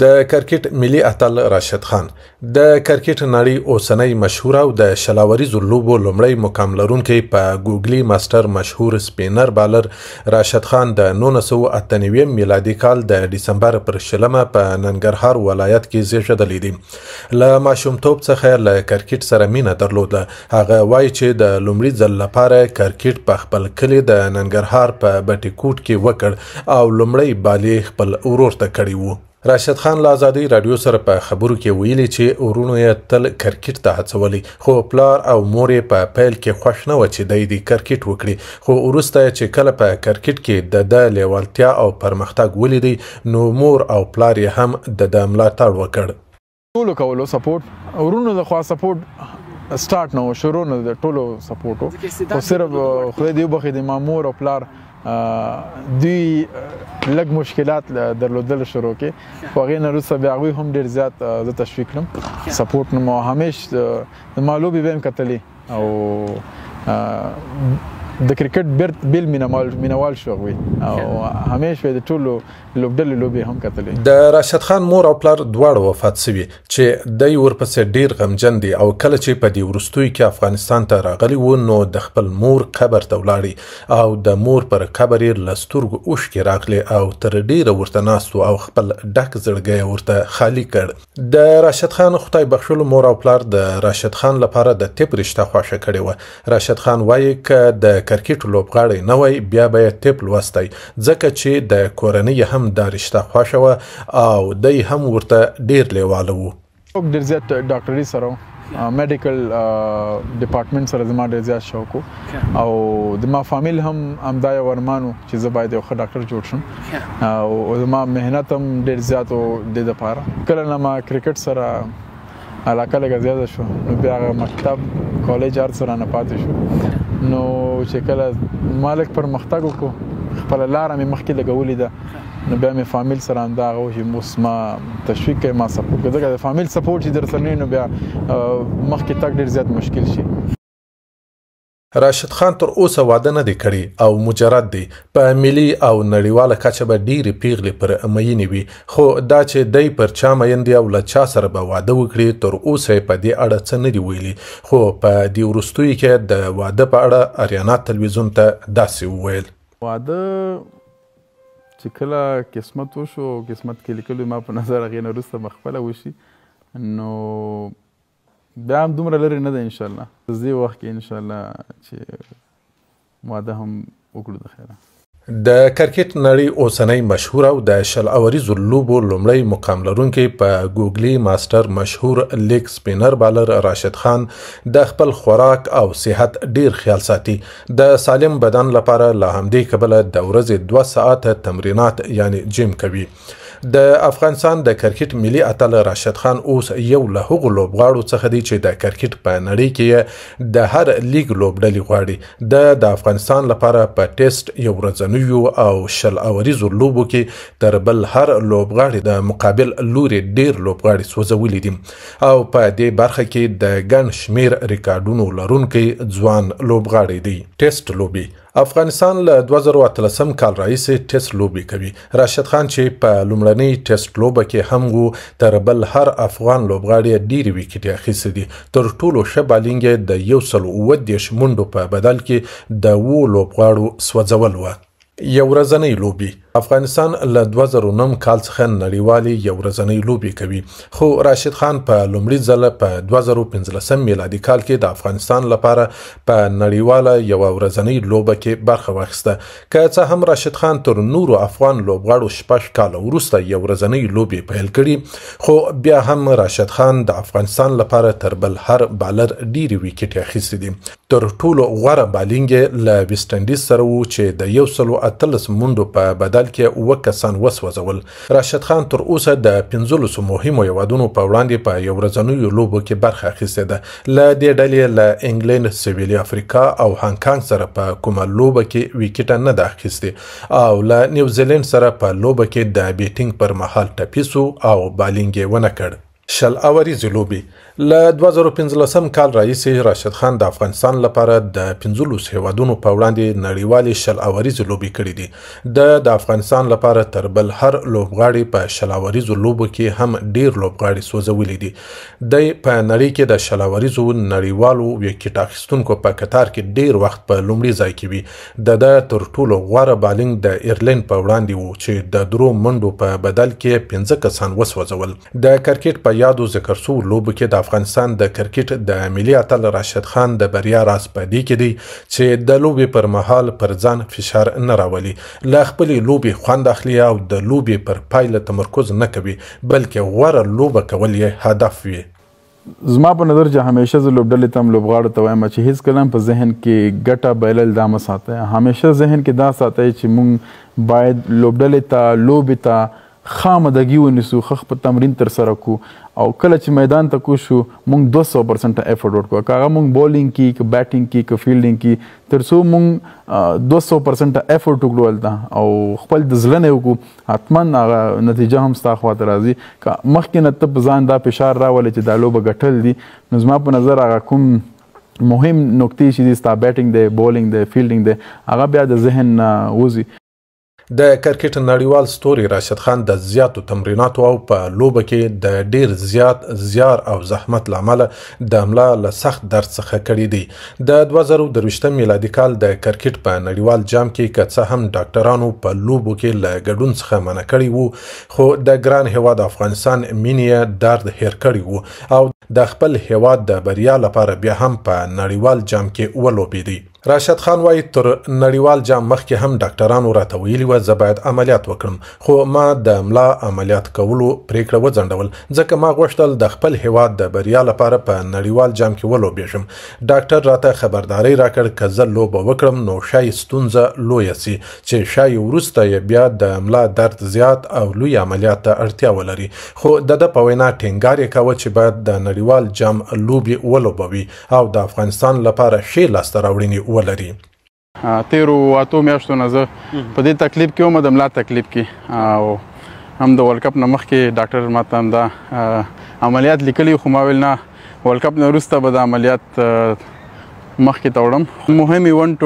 د کرکټ ملي اتل راشد خان د کرکټ نړۍ اوسنۍ مشهور او د شلاوریزو لوبو لومړی مقام لرونکی په ګوګلي ماستر مشهور سپینر بالر راشد خان د 1998 میلادي کال د ډسمبر پر 20 په ننګرهار ولایت کې زیږیدلی دی. له ماشومتوب څخه له کرکټ سره مینه درلوده. هغه وایي چې د لومړي ځل لپاره کرکټ په خپل کلي د ننګرهار په بټي کوټ کې وکړ او لومړی بالي خپل ورور ته کړی و. راشد خان له ازادۍ راډیو سره په خبرو کې ویلي چې ورونو یې تل کرکټ ته هڅولي، خو پلار او مور یې په پیل کې خوښ نه و چې دی د کرکټ وکړي، خو وروسته چې کله په کرکټ کې د لیوالتیا او پرمختګ ولیدي نو مور او پلار یې هم د ملاتړ وکړ. ټولو کولو سپورټ ورونو د خوا سپورټ سٹارټ نه شروع نه د ټولو سپورټ خو صرف خدای دې وبخښي د مامور او پلار دوی لږ مشکلات درلودل شروع کې خو هغې نه وروسته بیا هغوی هم ډېر زیات زه تشویق کړم سپورټ نه مو همیشه د ما لوبې به یې هم کتلې او د کرکټ بیل مینوال شو هغوی او همیشه به د ټولو لوبډلې لوبې هم کتلې. د راشد خان مور او پلار دواړه وفات سوي چې دی ورپسې ډیر غمجن دي او کله چې په دې وروستیو کې افغانستان ته راغلی و نو د خپل مور قبر ته ولاړی او د مور پر قبر یې له سترګو اوښکې راغلې او تر ډیره ورته ناست او خپل ډک زړګی ورته خالي کړ. د راشد خان خدای بخښلو مور او پلار د راشد خان لپاره د طب رشته خوښه کړې وه. راشد خان وایي که د کرکټ لوبغاړی نه وای بیا به یې طب لوستی ځکه چې د کورنۍ هم دا رشته خوښه وه او دی هم ورته ډیر لیواله و. ډېر زیات ډاکټري سره میډیکل ډپارټمنټ سره زما ډېر زیات شوق و او د ما فامیل هم همدا یو ارمان و چې زه باید یو ښه ډاکټر جوړ شم او زما محنت هم ډېر زیات و دې دپاره. کله نه ما کرکټ سره علاقه لږه زیاته شو نو بیا هغه مکتب کالج هر څه رانه پاتې شو نو چې کله ما لږ پرمختګ وکړو خپله لاره مې مخکې لګولې ده نو بیا مې فامیل سره همدغه و چې اوس ما تشویق کوي ما سپورټ کوي ځکه د فامیل سپورټ چې در سره نه وي نو بیا مخکې تګ ډېر زیات مشکل شي. راشد خان تر اوسه واده نه دی کړی او مجرد دی. په ملي او نړیواله کچه به ډیرې پیغلې پر مینې وي خو دا چې دی پر چا مین دی او له چا سره به واده وکړي تر اوسه یې په دې اړه څه نه دي ویلي خو په دې وروستیو کې د واده په اړه اریانا تلویزیون ته داسې وویل. واده چې کله قسمت وشو قسمت کې لیکلو ما په نظر هغې نه وروسته به خپله وشي نو بیا هم دومره لرې نه ده انشاءالله دې وخت کې انشاءالله چې واده هم وکړو د خیره. د کرکټ نړۍ اوسنۍ مشهور او د شل اوریزو لوبو لومړی مقام لرونکی په ګوګلي ماستر مشهور لیګ سپینر بالر راشد خان د خپل خوراک او صحت ډیر خیال ساتي. د سالم بدن لپاره له همدې کبله د ورځې 2 ساعته تمرینات یعنی جیم کوي. د افغانستان د کرکټ ملي اتل راشد خان اوس یو له هغو لوبغاړو څخه دی چې د کرکټ په نړۍ کې د هر لیګ لوبډلې غواړي. د افغانستان لپاره په ټیسټ یو ورځنیو او شل اوریزو لوبو کې تر بل هر لوبغاړي د مقابل لوري ډیر لوبغاړي سوځولي دي او په دې برخه کې د ګڼ شمیر ریکارډونو لرونکی ځوان لوبغاړي دی. ټیسټ لوبي افغانستان له 2013 کال راهیسې ټیسټ لوبې کوي. راشد خان چې په لومړنۍ ټیسټ لوبه کې هم و تر بل هر افغان لوبغاړي ډېرې ویکټې اخیستې دي. تر ټولو ښه بالینګ یې د 130 منډو په بدل کې د 7 لوبغاړو سوځول وه. یو ورځنۍ لوبي افغانستان له 2009 کال څخه نړیوالې یو ورځنۍ لوبې کوي خو راشد خان په لومړي ځل په 2015 میلادي کال کې د افغانستان لپاره په نړیواله یو ورځنۍ لوبه کې برخه واخیسته. که څه هم راشد خان تر نورو افغان لوبغاړو 6 کاله وروسته یو ورځنۍ لوبې پیل کړي خو بیا هم راشد خان د افغانستان لپاره تر بل هر بالر ډیرې ویکټې اخیستې دي. تر ټولو غوره بالینګ یې له ویسټ انډیز سره و چې د 118 منډو په بدل کې 7 کسان وسوځول. راشد خان تر اوسه د 15 مهمو هیوادونو په وړاندې په یو ورځنیو لوبو کې برخه اخیستې ده. له دې ډلې له انګلند، سویلي افریقا او هانګ کانګ سره په کومه لوبه کې ویکټه نه ده اخیستې او له نیوزیلند سره په لوبه کې د بیټینګ پر مهال ټپي سو او بالینګ یې ونه کړ. شل اوریزې لوبې له 2015 کال راهیسې راشد خان د افغانستان لپاره د 15 هیوادونو په وړاندې نړیوالې شل اوریزې لوبې کړې دي. د افغانستان لپاره تر بل هر لوبغاړي په شل اوریزو لوبو کې هم ډیر لوبغاړي سوځولي دي. دی په نړۍ کې د شل اوریزو نړیوالو وکټ اخیستونکو په کتار کې ډیر وخت په لومړي ځای کې وي. د تر ټولو غوره بالینګ د ایرلین په وړاندې و چې د درو منډو په بدل کې 15 کسان وسوځول. د کرکټ په یادو ذکر شوو لوبو کې د افغانستان د کرکټ د ملي اتل راشد خان د بریا راز په دې کې دی چې د لوبې پر مهال پر ځان فشار نه راولي، له خپلې لوبې خوند اخلي او د لوبې پر پایله تمرکز نه کوي بلکې غوره لوبه کول یې هدف وي. زما په نظر چې همیشه زه لوبډلې ته هم لوبغاړو ته وایم چې هیڅکله هم په ذهن کې ګټه بایلل دا مه ساتئ. همیشه ذهن کې دا ساتئ چې موږ باید لوبډلې ته لوبې ته خامدګي ونیسو، ښه په تمرین ترسره کړو او کله چې میدان ته کوز شو موږ 200% افورټ ورکړو، که هغه موږ بولینګ کي که بیټینګ کي که فیلډینګ کي، تر څو موږ 200% افورټ وکړو هلته او خپل د زړه نه وکړو، حتما هغه نتیجه هم ستا خواته راځي. که مخکې نه ته په ځان دا فشار راولې چې دا لوبه ګټل دي، نو زما په نظر هغه کوم مهم نکتې چې دي ستا بیټینګ دی، بولینګ دی، فیلډینګ دی، هغه بیا د ذهن نه وځي. د کرکټ نړیوال ستوري راشد خان د زیاتو تمریناتو او په لوبه کې د ډیر زیات زیار او زحمت لامل د ملا له سخت درد څخه کړی دی. د 2023 میلادي کال د کرکټ په نړیوال جام کې که څه هم ډاکټرانو په لوبو کې له ګډون څخه منع کړی وو، خو د ګران هیواد افغانستان مینې درد هیر کړی وو او د خپل هیواد د بریا لپاره بیا هم په نړیوال جام کې ولوبېدی. راشد خان وایي تر نړیوال جام مخکې هم ډاکټرانو راته ویلي وه زه باید عملیات وکړم، خو ما د ملا عملیات کولو پریکړه وځنډول ځکه ما غوښتل د خپل هیواد د بریا لپاره په نړیوال جام کې ولوبېږم. ډاکټر راته خبرداری راکړ که زه لوبه وکړم نو ښایي ستونزه لویه سي چې ښایي وروسته یې بیا د ملا درد زیات او لوی عملیات ته اړتیا ولري. خو د ده په وینا ټینګار یې کاوه چې باید د نړیوال جام لوبې ولوبوي او د افغانستان لپاره ښې لاسته راوړنې ولري. تیرو اتو میاشتو نه زه په دې تکلیف کې وم، د ملا تکلیف کې، او هم د ورلډ کپ نه مخکې ډاکټر ماته هم دا عملیات لیکلي، خو ما ویل نه ورلډ کپ نه وروسته به د عملیات مخکې ته وړم. مهم ایونټ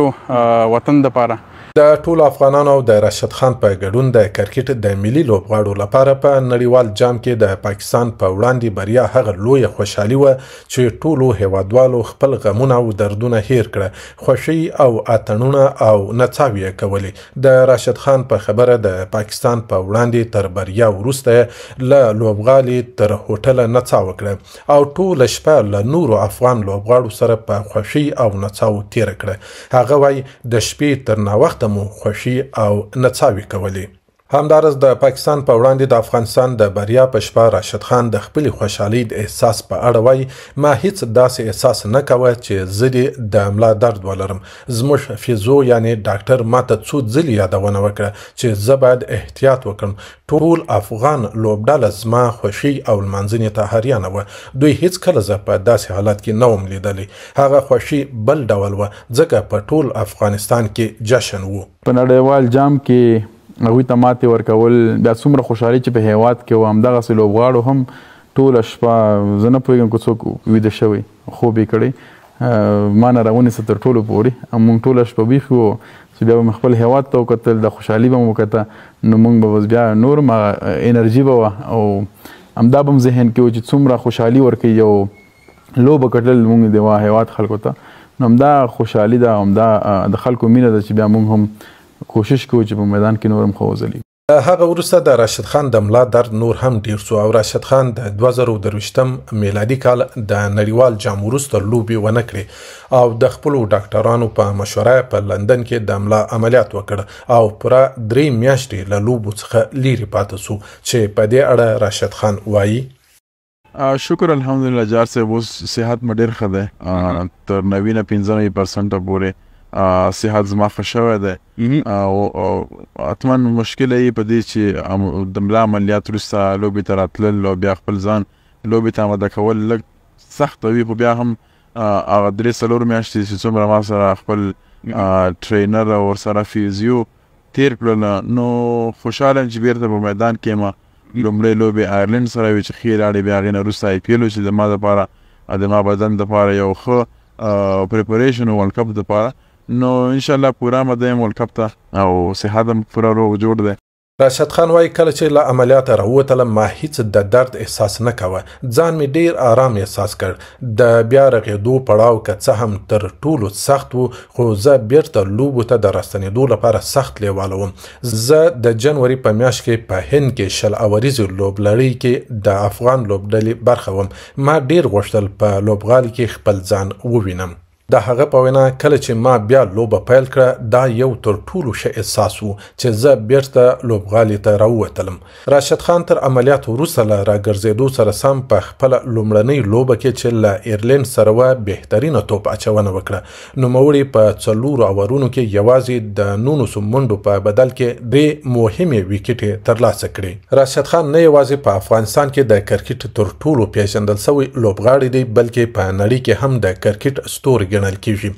وطن دپاره د ټولو افغانانو او د راشد خان په ګډون د کرکټ د ملي لوبغاړو لپاره په نړیوال جام کې د پاکستان په وړاندې بریا هغه لویه خوشحالي وه چې ټولو هیوادوالو خپل غمونه او دردونه هیر کړه، خوښي او اتڼونه او نڅاوې یې کولې. د راشد خان په خبره د پاکستان په وړاندې تر بریا وروسته له لوبغالي تر هوټله نڅا وکړه او ټوله شپه له نورو افغان لوبغاړو سره په خوښي او نڅاو تیره کړه. هغه وایي د شپې تر ناوخته مو خوښي او نڅاوې کولې. همدارس د پاکستان په وړاندې د افغانستان د بریا په شپه راشد خان د خپلې خوشحالۍ د احساس په اړه وایي ما هیڅ داسې احساس نه کوه چې زه دې د ملا درد ولرم. زموږ فیزو یعنی ډاکټر ماته څو ځلې یادونه وکړه چې زه باید احتیاط وکړم. ټول افغان لوبډله زما خوښي او لمانځنې ته حریانه وه. دوی هیڅکله زه په داسې حالت کې نه وم لیدلی. هغه خوښي بل ډول وه ځکه په ټول افغانستان کې جشن و. په نړیوال جام کې هغوی ته ماتې ورکول بیا څومره خوشحالي چې په هیواد کې و، همدغسې لوبغاړو هم ټوله شپه زه نه پوهېږم که څوک ویده شوی خوب یې کړی، ما نه راونیسه تر ټولو پورې، موږ ټوله شپه بیخي وو چې بیا به مې خپل هیواد ته وکتل، د خوشحالي به مو وکته، نو موږ به بس بیا نور انرژي به وه او همدا به هم ذهن کې و چې څومره خوشحالي ورکوي یو لوبه کتل موږ د هیواد خلکو ته، نو همدا خوشحالي ده، همدا د خلکو مینه ده چې بیا موږ هم کوشش کوو چې په میدان کې نور هم ښه وځلیږو. هغه وروسته د راشد خان د ملا درد نور هم ډیر شو او راشد خان د 2023 میلادي کال د نړیوال جام وروسته لوبې ونه کړې او د خپلو ډاکټرانو په مشوره په لندن کې د ملا عملیات وکړ او پوره 3 میاشتې له لوبو څخه لیرې پاتې سو چې په دې اړه راشد خان وایي شکر الحمدلله جار صاحب اوس صحت مې ډېر ښه دی، تر 90-95% پورې صحت زما ښه شوی دی او حتما مشکل یې په دې چې د ملا عملیات وروسته لوبې ته راتلل او بیا خپل ځان لوبې ته اماده کول لږ سخته وي، خو بیا هم هغه 3-4 میاشتې چې څومره ما سره خپل ټرینر او ورسره فیزیو تیر کړل، نو خوشحاله یم چې بیرته په میدان کې یم لومړی لوبې آیرلینډ سره وې چې ښې لاړې، بیا هغې نه وروسته IPL چې زما دپاره زما بدن دپاره یو ښه پریپریشن و ورلډ کپ دپاره. نو انشاءالله پوره آماده یم ورلډ کپ ته او صحت هم پوره روغ جوړ دی. راشد خان وایي کله چې له عملیاته راووتلم ما هیڅ د درد احساس نه کوه، ځان مې ډیر آرام احساس کړ. د بیا رغېدو پړاو که څه هم تر ټولو سخت و، خو زه بیرته لوبو ته د راستنېدو لپاره سخت لیواله وم. زه د جنوري په میاشت کې په هند کې 10 اوریزو لوبلړۍ کې د افغان لوبډلې برخه وم. ما ډیر غوښتل په لوبغالي کې خپل ځان ووینم. د هغه په وینا کله چې ما بیا لوبه پیل کړه دا یو تر ټولو ښه احساس و چې زه بیرته لوبغالي ته راووتلم. راشد خان تر عملیات وروسته له راګرځېدو سره سم په خپله لومړنۍ لوبه کې چې له ایرلینډ سره وه بهترینه توپ اچونه وکړه. نوموړي په 4 اورونو کې یوازې د 19 منډو په بدل کې 3 مهمې ویکټې ترلاسه کړې. راشد خان نه یوازې په افغانستان کې د کرکټ تر ټولو پیژندل سوی لوبغاړی دی بلکې په نړۍ کې هم د کرکټ ستوري ګڼل کیږي.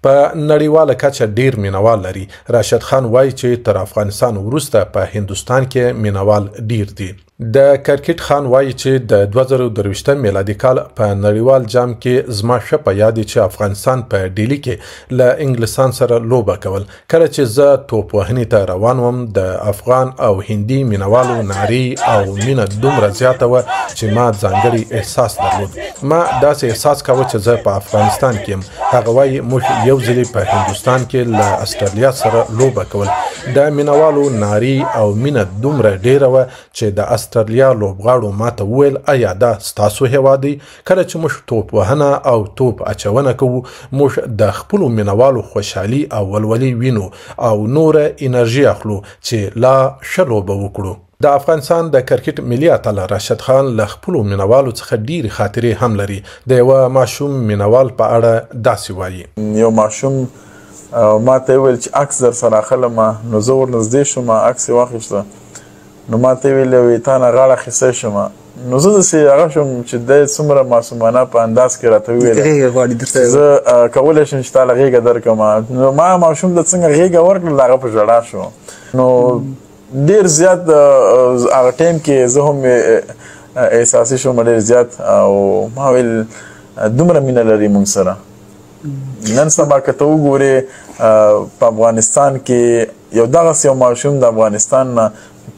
په نړیواله کچه ډیر مینوال لري. راشد خان وایي چې تر افغانستان وروسته په هندوستان کې مینوال ډیر دي. د کرکټ خان وایي چې د 2023 میلادي کال په نړیوال جام کې زما ښه په یاد دی چې افغانستان په ډیلي کې له انګلستان سره لوبه کول. کله چې زه توپ وهنې ته روان وم د افغان او هندي مینوالو نارې او مینه دومره زیاته وه چې ما ځانګړی احساس درلود. ما داسې احساس کاوه چې زه په افغانستان کې یم. هغه وایي موږ یو ځلې په هندوستان کې له استرالیا سره لوبه کول. د مینوالو نارې او مینه دومره ډیره وه چې د استرالیا لوبغاړو ماته وویل ایا دا ستاسو هیواد دی؟ کله چې موږ توپ وهنه او توپ اچونه کوو موږ د خپلو مینوالو خوشحالي او ولولي وینو او نوره انرژي اخلو چې لا ښه لوبه وکړو. د افغانستان د کرکټ ملي اتل راشد خان له خپلو مینوالو څخه ډیرې خاطرې هم لري. د یوه ماشوم مینوال په اړه داسې وایي. یو ماشوم ما ته ویل چې عکس در سره اخلم، نو زه ورنږدې شوم، عکس یې واخیسته. نو ما ته ویل وایي تا نه غاړه اخیستی شم. نو زه داسې هغه شوم چې دی څومره معصومانه په انداز کې راته وویل زه کولی شم چې تا له غېږه درکړم. نو ما ماشوم ته څنګه غېږه ورکړل هغه په ژړا شو. نو ډېر زیات هغه ټایم کې زه هم احساسي شوم ډېر زیات او ما ویل دومره مینه لري موږ سره. نن سبا که ته وګورې په افغانستان کې یو دغسې یو ماشوم د افغانستان نه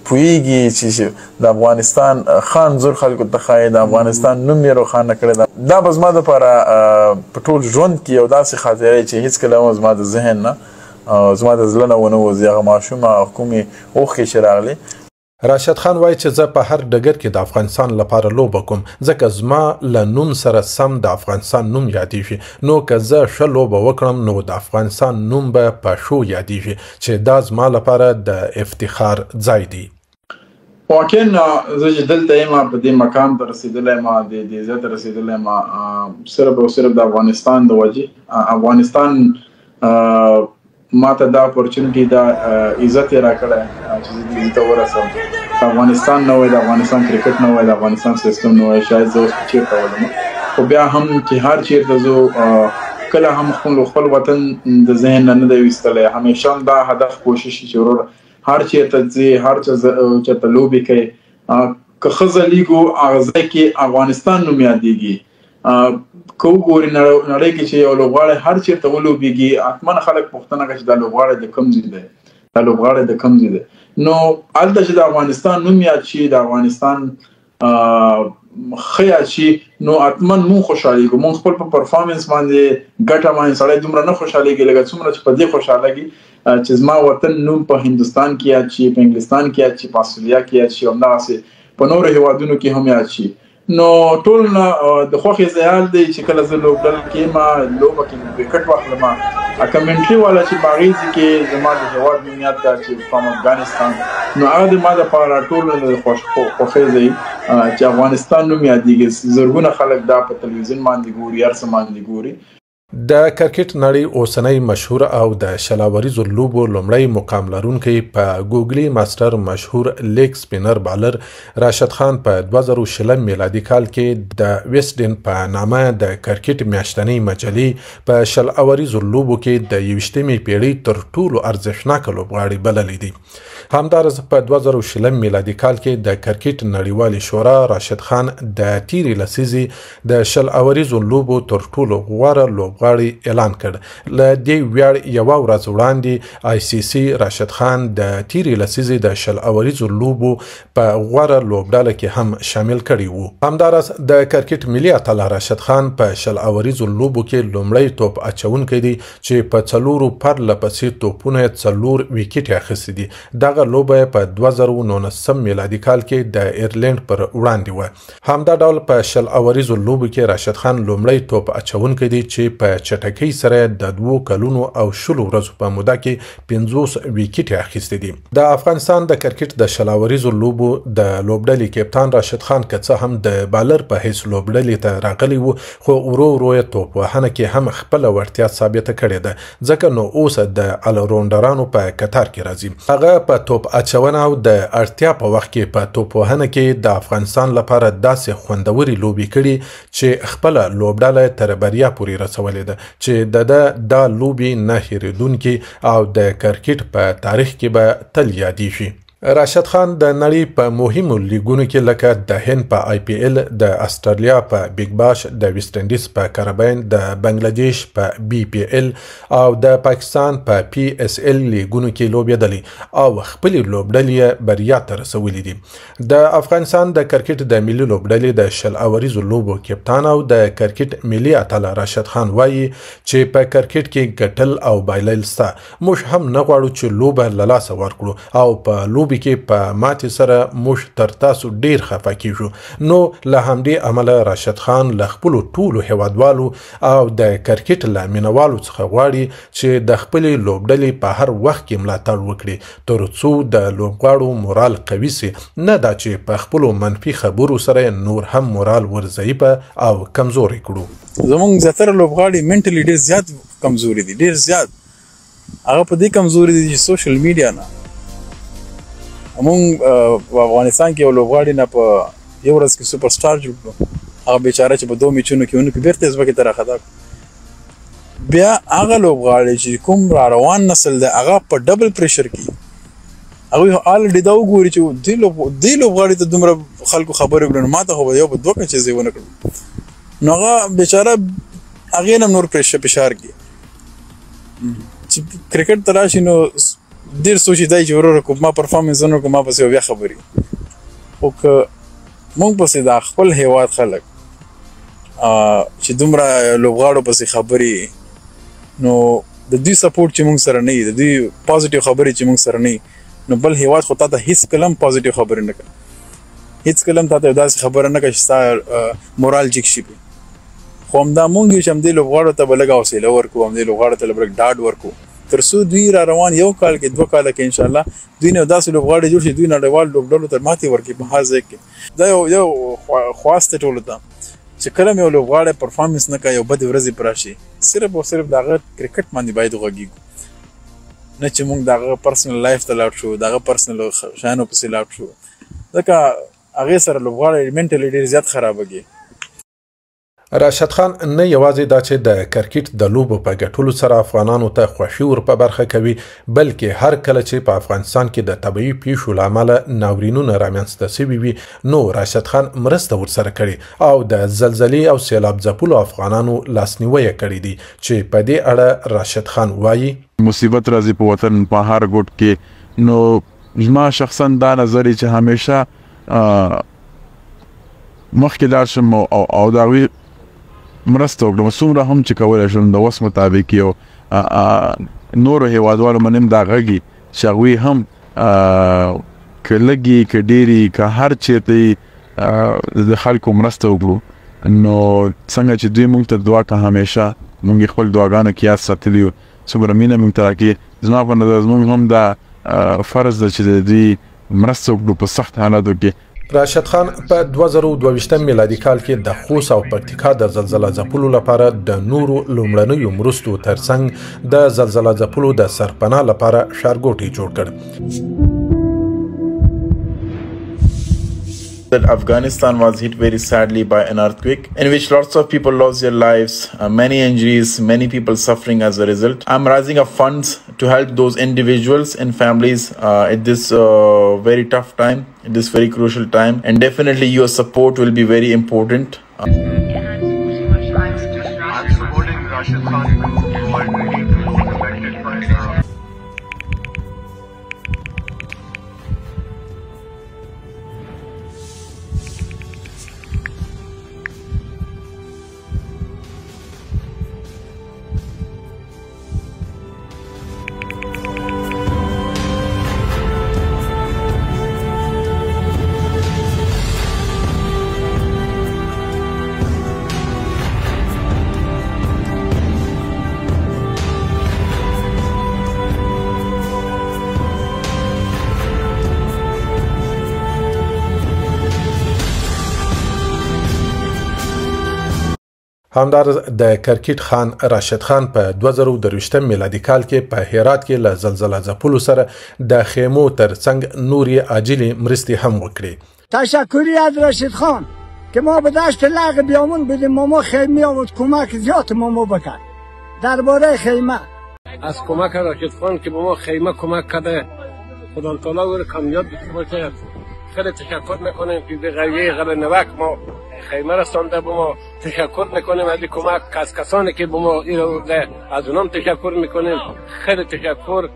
پوهیږي چې د افغانستان خان زور خلکو ته ښایي د افغانستان نوم یې روښانه کړی ده. دا به زما دپاره په ټول ژوند کې یو داسې خاطره چې هېڅکله هم زما د ذهن نه زما د زړه نه ونه وځي هغه ماشوم او کومې اوښکې چې راغلې. راشد خان وایي چې زه په هر ډګر کې د افغانستان لپاره لوبه کوم ځکه زما له نوم سره سم د افغانستان نوم یادېږي. نو که زه ښه لوبه وکړم نو د افغانستان نوم به په ښو یادېږي چې دا زما لپاره د افتخار ځای دی. واقعا زه چې دلته یم په دې مقام ته رسېدلی یم د دې ځای ته رسېدلی یم صرف او صرف د افغانستان د وجې. افغانستان ما ته دا اپورچونټي دا عزت یې راکړی چې زه دې ته ورسم. افغانستان نه وای د افغانستان کرکټ نه وای د افغانستان سیستم نه وای شاید زه اوس چېرته ولم. خو بیا هم چې هر چېرته زه کله هم خپل وطن د ذهن نه دی ویستلی. همیشه هم دا هدف کوشش چې ورور هر چېرته ځې هر چېرته لوبې کوي که ښه ځلیږو هغه ځای کې افغانستان نوم یادېږي. که وګورې نړۍ کې چې یو لوبغاړی هر چېرته ولوبېږي حتما خلک پوښتنه کوي چې دا لوبغاړی د کوم ځای دی دا لوبغاړی د کوم ځای دی. نو هلته چې د افغانستان نوم یاد شي د افغانستان ښه یاد شي نو حتما مونږ خوشحالېږو. مونږ خپل په پرفارمنس باندې ګټه باندې سړی دومره نه خوشحالېږي لکه څومره چې په دې خوشحالېږي چې زما وطن نوم په هندوستان کې یاد شي، په انګلستان کې یاد شي، په استرالیا کې یاد شي او همدغسې په نورو هېوادونو کې هم یاد شي. نو ټول نه د خوښې ځای دی چې کله زه لوبډله کې یم لوبه کې وکټ واخلم کمنټري والا چې په هغې کې زما د هېواد نوم یاد کړه چې فرام افغانستان نو هغه د ما دپاره ټول نه د خوښۍ ځای چې افغانستان نوم یادېږي. زرګونه خلک دا په تلویزیون باندې ګوري هر څه باندې ګوري. د کرکټ نړۍ اوسنۍ مشهور او د شلاوریزو لوبو لومړی مقام لرونکی په ګوګلي ماستر مشهور لیګ سپینر بالر راشد خان په 2020 میلادي کال کې د ویسټن په نامه د کرکټ میاشتنۍ مجلې په شلاوریزو لوبو کې د 21مې پیړۍ تر ټولو ارزښتناکه لوبغاړی بللی دی. همدارس په 2020 میلادي کال کې د کرکټ نړیوالې شورا راشد خان د تیرې لسیزې د شل اوریزو لوبو تر ټولو غوره لوبغاړي اعلان کړ. له دې ویاړ یوه ورځ وړاندې ICC راشد خان د تیرې لسیزې د شل اوریزو لوبو په غوره لوبډله کې هم شامل کړي وو. همدارس د کرکټ ملي اتل راشد خان په شل اوریزو لوبو کې لومړی توپ اچونکی دی چې په 4 پرله پسې توپونه 4 ویکټ اخیستي دي. دغه لوبه په 2019 میلادي کال کې د ایرلند پر وړاندې و. همدا ډول په شل اوریزو لوبو کې راشد خان لومړی توپ اچونکی دی چې په چټکۍ سره د 2 کلونو او 10 ورځو په موده کې 50 ویکټ اخیستي دي. د افغانستان د کرکټ د شل اوریزو لوبو د لوبډلې کپتان راشد خان که څه هم د بالر په حیث لوبډلې ته راغلی و، خو ورو ورو یې توپ وهنه کې هم خپل وړتیا ثابته کړې ده، ځکه نو اوس د الراونډرانو په کتار کې راځي. هغه په توپ اچونه او د اړتیا په وخت کې په توپ وهنه کې د افغانستان لپاره داسې خوندوري لوبې کړي چې خپل لوبډله تر بریا پورې رسولې ده چې د لوبې نه هېرېدونکي او د کرکټ په تاریخ کې به تل یادېږي. راشد خان د نړۍ په مهمو لیګونو کې لکه د هند په IPL، د استرالیا په بیگ باش، د ویسټ انډیز په کارابین، د بنگلاديش په BPL او د پاکستان په PSL لیګونو کې لوبېدلی او خپل لوبډلې بریا ته رسولې دي. د افغانستان د کرکټ د ملي لوبډلې د شل اوریزو لوبو کپتان او د کرکټ ملي اتل راشد خان وایي چې په کرکټ کې ګټل او بایلل ستا. موږ هم نه غواړو چې لوبه له لاسه ورکړو او په لوبې کې په ماتې سره موږ تر تاسو ډیر خفه کیږو. نو له همدې امله راشد خان له خپلو ټولو هیوادوالو او د کرکټ له مینوالو څخه غواړي چې د خپلې لوبډلې په هر وخت کې ملاتړ وکړي تر څو د لوبغاړو مورال قوي سي، نه دا چې په خپلو منفي خبرو سره نور هم مورال ورضعیفه او کمزوري کړو. زمونږ زیاتره لوبغاړي منټلی ډیر زیات کمزوري دي، ډیر زیات. هغه په دې کمزوري دي چې سوشل میډیا نه مونږ په افغانستان کې یو لوبغاړي نه په یو ورځ کې سوپر سټار جوړ کړو. هغه بیچاره چې په 2 میچونو کې ونکړي بیرته ځمکې ته راخطا کړو. بیا هغه لوبغاړي چې کوم را روان نسل دی هغه په ډبل پریشر کې هغوی الریډي دا وګوري چې دې لوبغاړي ته دومره خلکو خبرې وکړي، نو ما ته خو به یو په 2 کچې ونه کړو. نو هغه بیچاره هغې نه نور فشار کې چې کرکټ ته راشي نو ډیر سوچي دی چې وروره کوم ما پرفارمنس ونه کړو، ما پسې بیا خبرې. خو که موږ پسې د خپل هیواد خلک چې دومره لوبغاړو پسې خبرې، نو د دوی سپورټ چې موږ سره نه وي، د دوی پازیټیو خبرې چې موږ سره نه وي، نو بل هیواد خو تا ته هیڅ کله هم پازیټیو خبرې نه کوي، هیڅ کله هم تا ته داسې خبره نه کوي چې ستا مورال جګ شي. خو همدا موږ یو چې همدې لوبغاړو ته به لږ حوصله ورکړو، همدې لوبغاړو ته لږ ډاډ ورکړو تر څو دوی را روان یو کال کې 2 کاله کې انشاءالله دوی نه داسې لوبغاړي جوړ شي دوی نړیوال لوبډلو ته ماتې ورکړي په هر ځای کې. دا یو خواست ټولو ته چې کله یو لوبغاړی پرفارمنس نه کوي، یو بدې ورځې پر راشي، صرف او صرف د هغه کرکټ باندې باید وغږیږو، نه چې موږ د هغه پرسنل لایف ته لاړ شو، د هغه پرسنل شیانو پسې لاړ شو، ځکه هغې سره لوبغاړی منټلی ډېر زیات خرابېږي. راشد خان نه یوازې دا چې د کرکټ د لوبو په ګټلو سره افغانانو ته خوښي ور په برخه کوي، بلکې هر کله چې په افغانستان کې د طبیعي پیښو له امله ناورینونه رامنځته شوي وي، نو راشد خان مرسته ورسره کړې او د زلزلې او سیلاب ځپلو افغانانو لاسنیوی کړی دی، چې په دې اړه راشد خان وایي مصیبت راځي په وطن په هر ګوټ کې. نو زما شخصا دا نظر چې همیشه مخکې لاړ شم او د هغوی مرسته وکړم څومره هم چې کولی شم د وس مطابق. یو نورو هیوادوالو منم دا غږي چې هغوی هم که لږي که ډېري که هر چېرته د خلکو مرسته وکړو، نو څنګه چې دوی موږ ته دعا که همیشه موږ خپل دعاګانو کې یاد ساتلي یو، څومره مینه موږ ته راکړي. زما په نظر زموږ هم دا فرض ده چې د دوی مرسته وکړو په سخت حالاتو کې. راشد خان په 2022 میلادي کال کې د خوست او پکتیکا د زلزلې ځپلو لپاره د نورو لومړنیو مرستو ترڅنګ د زلزلې ځپلو د سرپناه لپاره ښارګوټی جوړ کړ. That Afghanistan was hit very sadly by an earthquake in which lots of people lost their lives, many injuries, many people suffering as a result. I'm raising up funds to help those individuals and families at this very tough time, at this very crucial time, and definitely your support will be very important. I'm supporting Rashid Khan, who are really affected by the همدارس د کرکټ خان راشد خان په 2023 میلادي کال کې په هرات کې له زلزلې ځپلو سره د خیمو ترڅنګ نوري عاجلي مرستې هم وکړي. تشکری از راشد خان که ما به دشت لغ بیامون بدیم ما خیمه آورد کمک زیاد ما بکرد درباره خیمه. از کمک راشد خان که به ما خیمه کمک کرده خدا تعالی او رو کامیاب باشه. خیلی تشکر میکنیم که به قریه قبل نوک ما خیمه رسانده به ما. تشکر میکنیم از کمک از کسانی که به ما ایرو از اونام تشکر میکنیم. خیلی تشکر،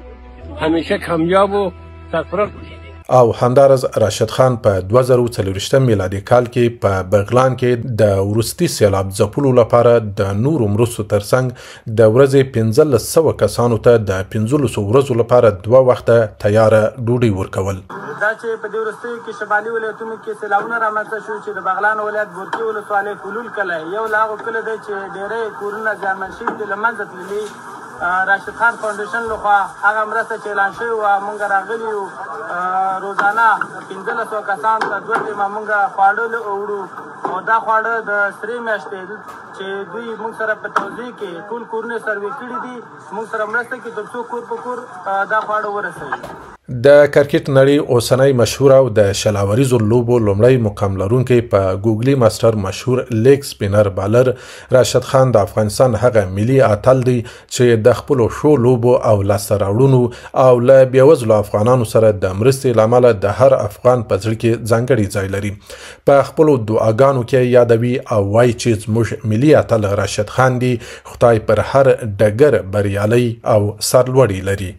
همیشه کامیاب و سرفراز باشید. او همدارس راشد خان په 2024 میلادي کال کې په بغلان کې د وروستي سیلاب ځپلو لپاره د نورو مرستو ترڅنګ د ورځې 1500 کسانو ته د 1500 ورځو لپاره 2 وخته تیاره ډوډۍ ورکول. دا چې په دې وروستیو کې شمالي ولایتونو کې سیلابونه رامنځته شوي چې د بغلان ولایت بورکي ولسوالۍ فلول کلی یو له هغو کلیو دی چې ډېری کورونه زیانمن شوي دي له منځه تللي. راشد خان فاونډیشن لخوا هغه مرسته چې اعلان شوې وه موږ راغلي یو روزانه 1500 کسان ته 2 ټیمه موږ خواړه وړو او دا خواړه د سرې میاشتې چې دوی موږ سره په توضیح کې ټول کورونه سروې کړي دي موږ سره مرسته کوي تر څو کور په کور دا خواړه ورسوي. د کرکټ نړۍ اوسنۍ مشهور او د شلاوریزو لوبو لومړی مقام لرونکی په ګوګلي ماستر مشهور لیګ سپینر بالر راشد خان د افغانستان هغه ملي اتل دی چې د خپل شو لوبو او لاسته راوړنو او له بیوزلو افغانانو سره د مرستې لامل د هر افغان په زړه کې ځانګړی ځای لري. په خپل دعاګانو کې یادوي او وایي چې زموږ ملي اتل راشد خان دی خدای پر هر ډګر بریالي او سرلوړي لري.